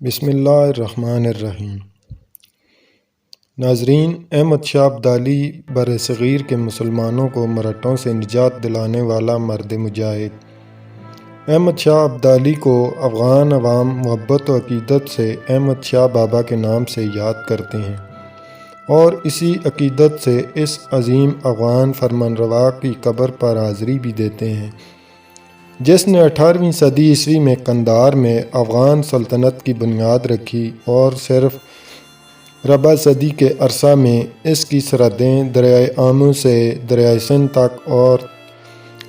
بسم اللہ الرحمن الرحیم۔ ناظرین، احمد شاہ ابدالی برصغیر کے مسلمانوں کو مرہٹوں سے نجات دلانے والا مرد مجاہد۔ احمد شاہ ابدالی کو افغان عوام محبت و عقیدت سے احمد شاہ بابا کے نام سے یاد کرتے ہیں اور اسی عقیدت سے اس عظیم افغان فرمانروا کی قبر پر حاضری بھی دیتے ہیں، جس نے 18ویں صدی عیسوی میں قندھار میں افغان سلطنت کی بنیاد رکھی اور صرف ربع صدی کے عرصہ میں اس کی سرحدیں دریائے آمو سے دریائے سندھ تک اور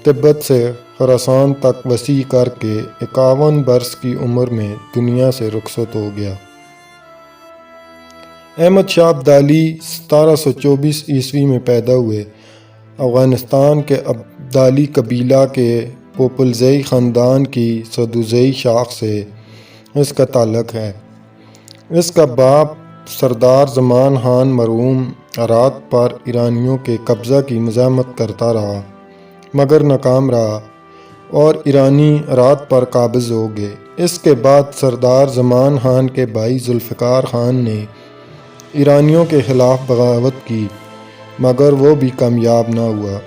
تبت سے خراسان تک وسیع کر کے 51 برس کی عمر میں دنیا سے رخصت ہو گیا۔ احمد شاہ ابدالی 1724 عیسوی میں پیدا ہوئے۔ افغانستان کے ابدالی قبیلہ کے پوپلزئی خاندان کی سدوزئی شاخ سے اس کا تعلق ہے۔ اس کا باپ سردار زمان خان مرحوم ہرات پر ایرانیوں کے قبضہ کی مزاحمت کرتا رہا مگر ناکام رہا اور ایرانی ہرات پر قابض ہو گئے۔ اس کے بعد سردار زمان خان کے بھائی ذوالفقار خان نے ایرانیوں کے خلاف بغاوت کی مگر وہ بھی کامیاب نہ ہوا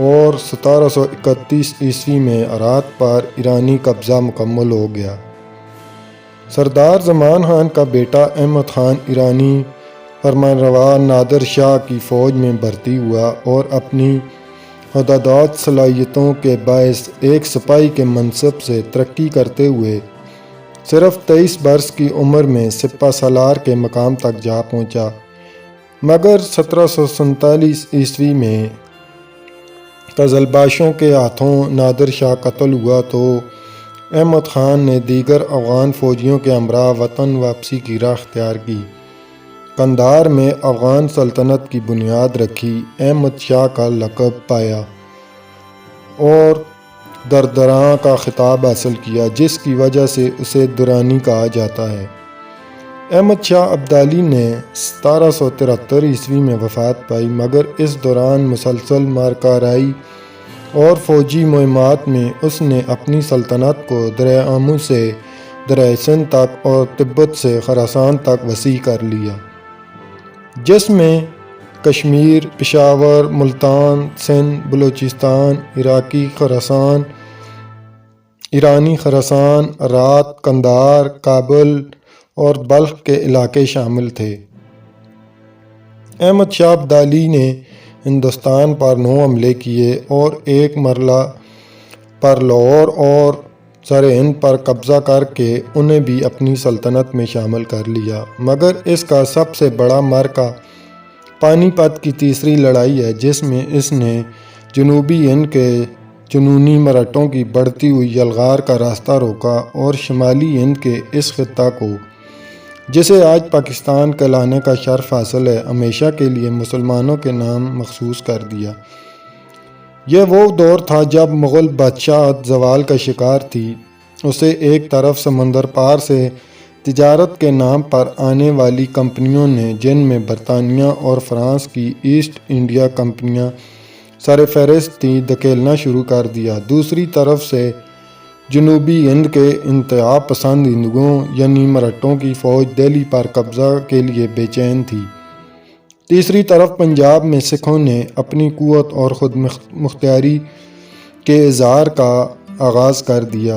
اور 1731 عیسوی میں ہرات پر ایرانی قبضہ مکمل ہو گیا۔ سردار زمان خان کا بیٹا احمد خان ایرانی فرمانروا نادر شاہ کی فوج میں بھرتی ہوا اور اپنی حدادات صلاحیتوں کے باعث ایک سپاہی کے منصب سے ترقی کرتے ہوئے صرف 23 برس کی عمر میں سپہ سالار کے مقام تک جا پہنچا، مگر 1747 عیسوی میں قزلباشوں کے ہاتھوں نادر شاہ قتل ہوا تو احمد خان نے دیگر افغان فوجیوں کے ہمراہ وطن واپسی کی راہ اختیار کی، قندھار میں افغان سلطنت کی بنیاد رکھی، احمد شاہ کا لقب پایا اور دردراں کا خطاب حاصل کیا، جس کی وجہ سے اسے درانی کہا جاتا ہے۔ احمد شاہ ابدالی نے 1773 عیسوی میں وفات پائی مگر اس دوران مسلسل مارکارائی اور فوجی مہمات میں اس نے اپنی سلطنت کو دریائے آمو سے دریائے سندھ تک اور تبت سے خراسان تک وسیع کر لیا، جس میں کشمیر، پشاور، ملتان، سندھ، بلوچستان، ایرانی خراسان، ہرات، قندھار، کابل اور بلخ کے علاقے شامل تھے۔ احمد شاہ ابدالی نے ہندوستان پر 9 حملے کیے اور ایک مرحلہ پر لاہور اور سرہند پر قبضہ کر کے انہیں بھی اپنی سلطنت میں شامل کر لیا، مگر اس کا سب سے بڑا معرکہ پانی پت کی تیسری لڑائی ہے، جس میں اس نے جنوبی ہند کے جنونی مرہٹوں کی بڑھتی ہوئی یلغار کا راستہ روکا اور شمالی ہند کے اس خطہ کو، جسے آج پاکستان کہلانے کا شرف حاصل ہے، ہمیشہ کے لیے مسلمانوں کے نام مخصوص کر دیا۔ یہ وہ دور تھا جب مغل بادشاہت زوال کا شکار تھی۔ اسے ایک طرف سمندر پار سے تجارت کے نام پر آنے والی کمپنیوں نے، جن میں برطانیہ اور فرانس کی ایسٹ انڈیا کمپنیاں سر فہرست تھیں، دھکیلنا شروع کر دیا۔ دوسری طرف سے جنوبی ہند کے انتہا پسند ہندوؤں یعنی مرہٹوں کی فوج دہلی پر قبضہ کے لیے بے چین تھی۔ تیسری طرف پنجاب میں سکھوں نے اپنی قوت اور خود مختاری کے اظہار کا آغاز کر دیا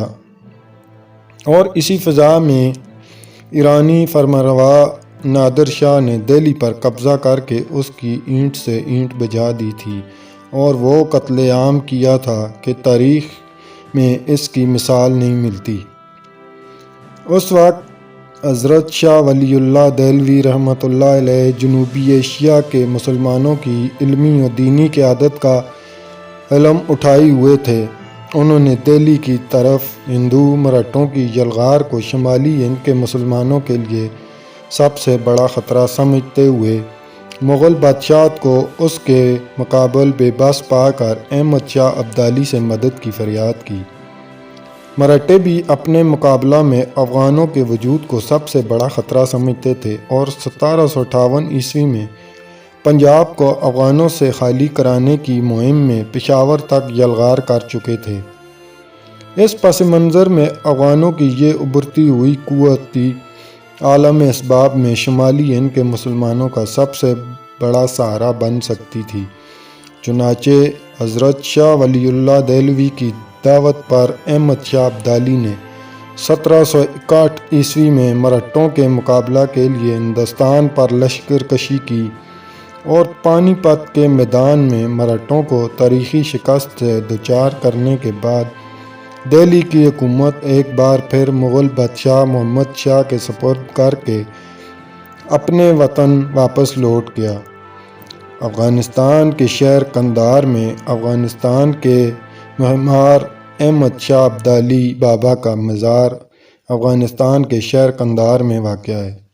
اور اسی فضا میں ایرانی فرمانروا نادر شاہ نے دہلی پر قبضہ کر کے اس کی اینٹ سے اینٹ بجا دی تھی اور وہ قتل عام کیا تھا کہ تاریخ میں اس کی مثال نہیں ملتی۔ اس وقت حضرت شاہ ولی اللہ دہلوی رحمۃ اللہ علیہ جنوبی ایشیا کے مسلمانوں کی علمی و دینی قیادت کا علم اٹھائے ہوئے تھے۔ انہوں نے دہلی کی طرف ہندو مرہٹوں کی یلغار کو شمالی ہند کے مسلمانوں کے لیے سب سے بڑا خطرہ سمجھتے ہوئے مغل بادشاہت کو اس کے مقابل بے بس پا کر احمد شاہ ابدالی سے مدد کی فریاد کی۔ مرہٹے بھی اپنے مقابلہ میں افغانوں کے وجود کو سب سے بڑا خطرہ سمجھتے تھے اور 1758 عیسوی میں پنجاب کو افغانوں سے خالی کرانے کی مہم میں پشاور تک یلغار کر چکے تھے۔ اس پس منظر میں افغانوں کی یہ ابھرتی ہوئی قوت تھی عالم اسباب میں شمالی ہند کے مسلمانوں کا سب سے بڑا سہارا بن سکتی تھی۔ چنانچہ حضرت شاہ ولی اللہ دہلوی کی دعوت پر احمد شاہ ابدالی نے 1761 عیسوی میں مرہٹوں کے مقابلہ کے لیے ہندوستان پر لشکر کشی کی اور پانی پت کے میدان میں مرہٹوں کو تاریخی شکست سے دوچار کرنے کے بعد دہلی کی حکومت ایک بار پھر مغل بادشاہ محمد شاہ کے سپرد کر کے اپنے وطن واپس لوٹ گیا۔ افغانستان کے شہر قندھار میں افغانستان کے معمار احمد شاہ ابدالی بابا کا مزار افغانستان کے شہر قندھار میں واقع ہے۔